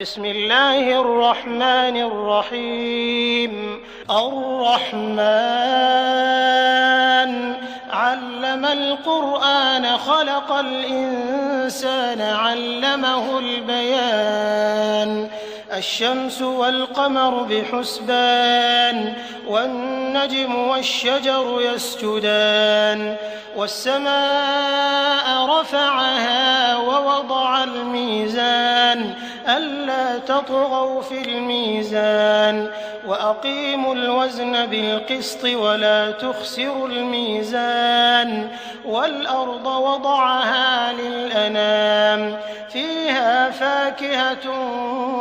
بسم الله الرحمن الرحيم. الرحمن علم القرآن خلق الإنسان علمه البيان. الشمس والقمر بحسبان والنجم والشجر يسجدان والسماء رفعها ووضع الميزان ألا تطغوا في الميزان وأقيموا الوزن بالقسط ولا تخسروا الميزان والأرض وضعها للأنام فيها فاكهة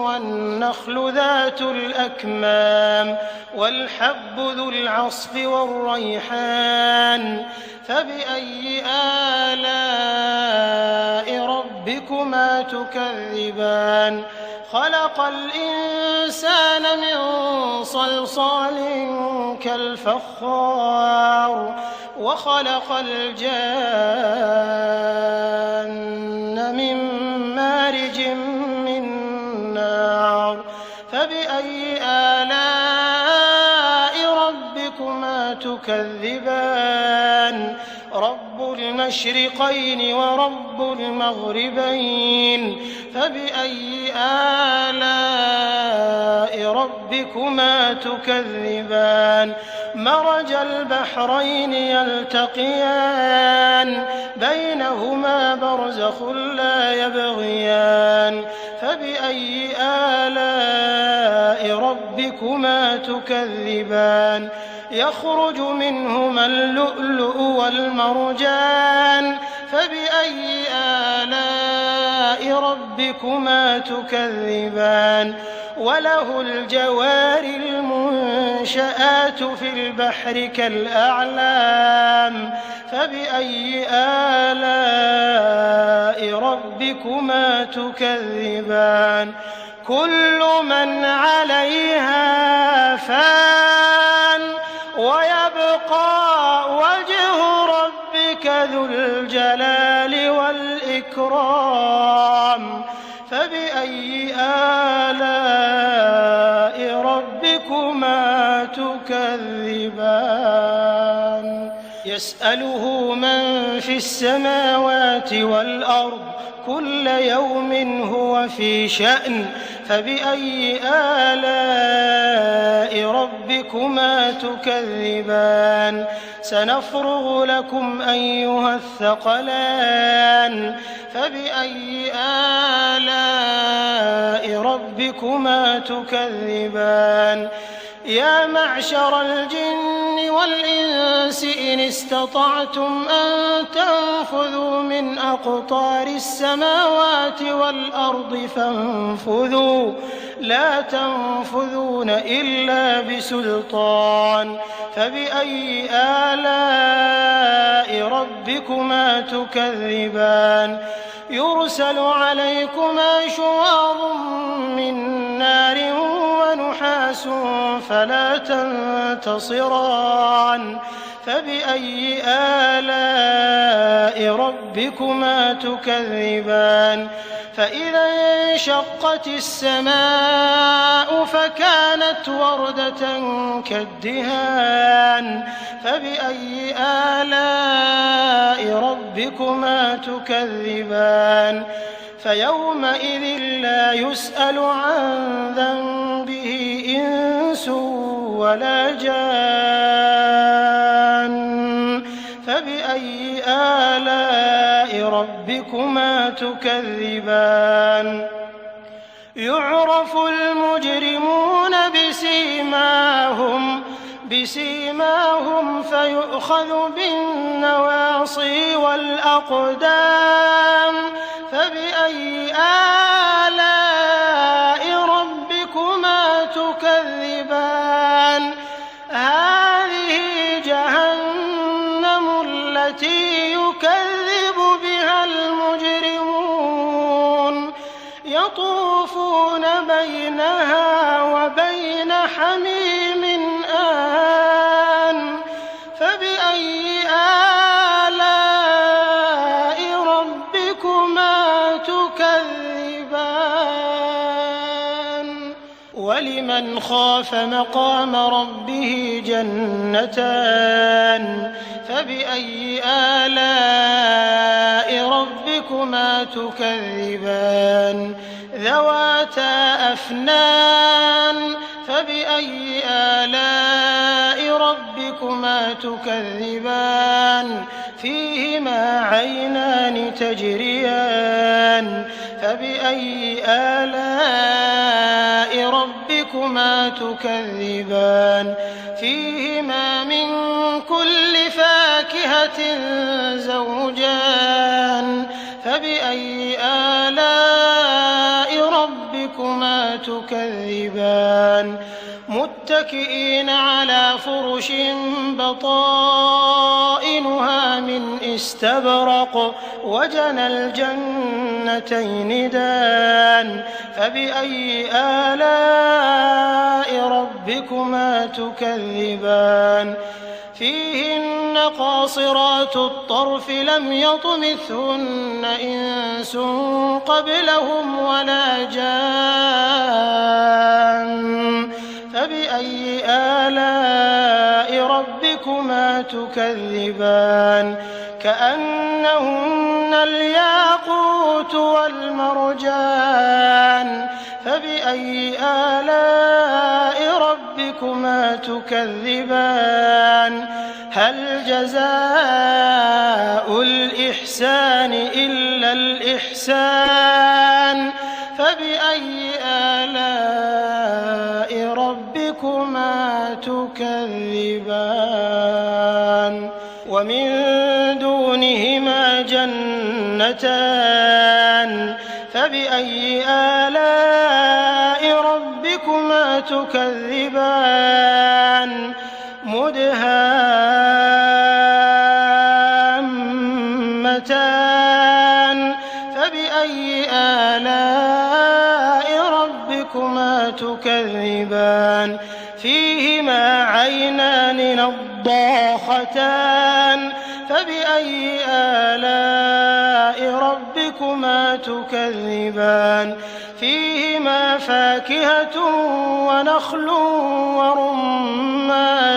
والنخل ذات الأكمام والحب ذو العصف والريحان فبأي آلاء ربكما تكذبان. خلق الإنسان من صلصال كالفخار وخلق الجان من مارج من نار فبأي آلاء ربكما تكذبان. رب المشرقين ورب المغربين فبأي آلاء ربكما تكذبان. مرج البحرين يلتقيان بينهما برزخ لا يبغيان فبأي آلاء ربكما تكذبان. يخرج منهما اللؤلؤ والمرجان فبأي آلاء ربكما تكذبان. وله الجوار المنشآت في البحر كالأعلام فبأي آلاء ربكما تكذبان. كل من عليها فان ويبقى وجه ربك ذو الجلال والإكرام فبأي آلاء ربكما تكذبان. يسأله من في السماوات والأرض كل يوم هو في شأن فبأي آلاء ربكما تكذبان. سنفرغ لكم أيها الثقلان فبأي آلاء ربكما تكذبان. يا معشر الجن والإنس إن استطعتم أن تنفذوا من أقطار السماوات والأرض فانفذوا لا تنفذون إلا بسلطان فبأي آلاء ربكما تكذبان. يرسل عليكما شواظ من نار ونحاس فلا تنتصران فبأي آلاء ربكما تكذبان. فإذا انشقت السماء فكانت وردة كالدهان فبأي آلاء ربكما تكذبان. فيومئذ لا يسأل عن ذنبه إنس ولا جان فبأي آلاء ربكما تكذبان. يعرف المجرمون بسيماهم فيؤخذ بالنواصي والأقدام فبأي آلاء ربكما تكذبان. هذه جهنم التي يكذب بها المجرمون يطوفون بينها وبين حميم آن فبأي آلاء ربكما تكذبان. ولمن خاف مقام ربه جنتان فبأي آلاء ربكما تكذبان ذواتا أفنان فبأي آلاء ربكما تكذبان فيهما عينان تجريان فبأي آلاء ربكما تكذبان فيهما من كل فاكهة زوجان فبأي آلاء ربكما تكذبان متكئين على فرش بطائنها من استبرق وجنى الجنتين دان فبأي آلاء ربكما تكذبان فيهن قاصرات الطرف لم يطمثهن إنس قبلهم ولا جان فبأي آلاء ربكما تكذبان كأنهن الياقوت والمرجان فبأي آلاء ربكما تكذبان هل جزاء الإحسان إلا الإحسان فبأي آلاء ربكما تكذبان ومن دونهما جنتان فبأي آلاء ربكما تكذبان مدهامتان فبأي آلاء ربكما تكذبان فيهما عينان نضاختان فبأي آلاء ربكما تكذبان فيهما فاكهة ونخل ورمان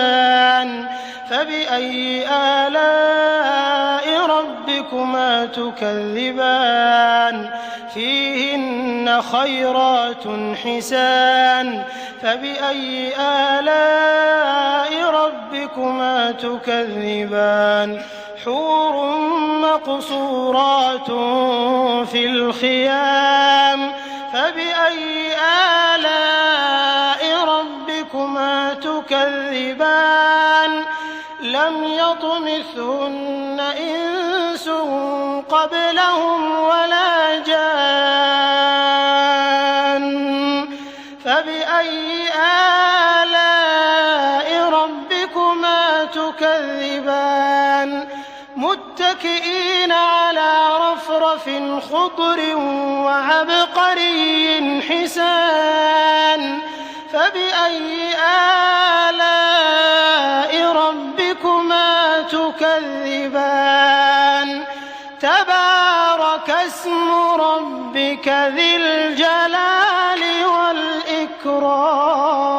فبأي آلاء ربكما تكذبان فيهن خيرات حسان فبأي آلاء ربكما تكذبان حور مقصورات في الخيام فبأي آلاء ربكما تكذبان لم يطمثهن إنس قبلهم ولا جان فبأي آلاء ربكما تكذبان متكئين على رفرف خضر وعبقري حسان فبأي آلاء ربكما تكذبان تبارك اسم ربك ذي الجلال والإكرام